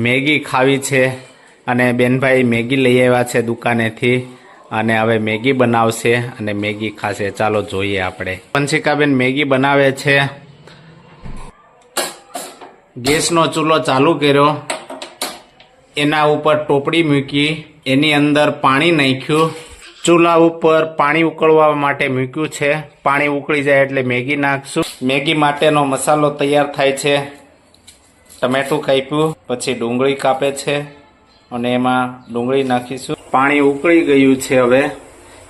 Maggi ખાવી છે અને બેનભાઈ મેગી લઈ આવ્યા છે દુકાનેથી અને હવે મેગી બનાવશે અને મેગી ખાશે. ચાલો જોઈએ આપણે. વંશિકાબેન મેગી બનાવે છે. ગેસનો ચૂલો ચાલુ કર્યો, એના ઉપર ટોપડી મૂકી, એની અંદર પાણી નાખ્યું, ચૂલા ઉપર પાણી ઉકળવા માટે મૂક્યું છે. પાણી ઉકળી જાય એટલે મેગી નાખશું. મેગી માટેનો મસાલો તૈયાર થાય છે. ટમેટું કાપ્યું, પછી ડુંગળી કાપે છે અને એમાં ડુંગળી નાખીશું. પાણી ઉકળી ગયું છે. હવે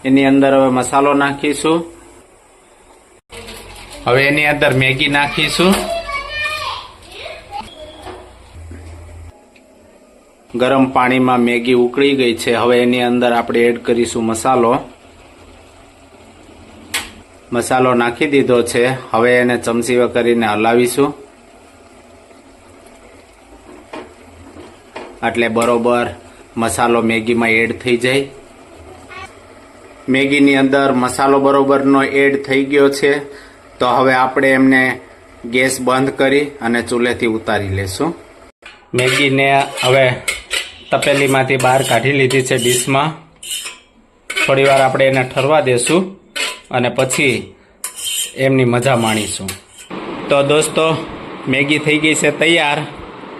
એની અંદર હવે મસાલો નાખીશું. હવે એની અંદર મેગી નાખીશું. ગરમ પાણીમાં મેગી ઉકળી ગઈ છે. હવે એની અંદર આપણે એડ કરીશું મસાલો. મસાલો નાખી દીધો છે. હવે એને ચમચી કરીને હલાવીશું એટલે બરોબર મસાલો મેગીમાં એડ થઈ જાય. મેગીની અંદર મસાલો બરોબરનો એડ થઈ ગયો છે. તો હવે આપણે એમને ગેસ બંધ કરી અને ચૂલેથી ઉતારી લેશું. મેગીને હવે તપેલીમાંથી બહાર કાઢી લીધી છે ડીશમાં. થોડી વાર આપણે એને ઠરવા દેશું અને પછી એમની મજા માણીશું. તો દોસ્તો, મેગી થઈ ગઈ છે તૈયાર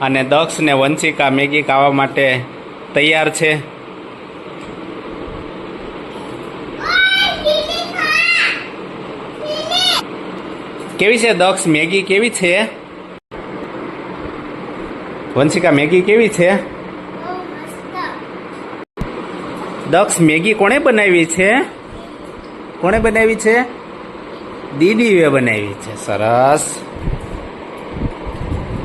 અને દક્ષ ને વંશિકા મેગી ખાવા માટે તૈયાર છે. કેવી છે દક્ષ મેગી? કેવી છે વંશિકા? મેગી કેવી છે દક્ષ? મેગી કોણે બનાવી છે? કોણે બનાવી છે? દીદીએ બનાવી છે. સરસ.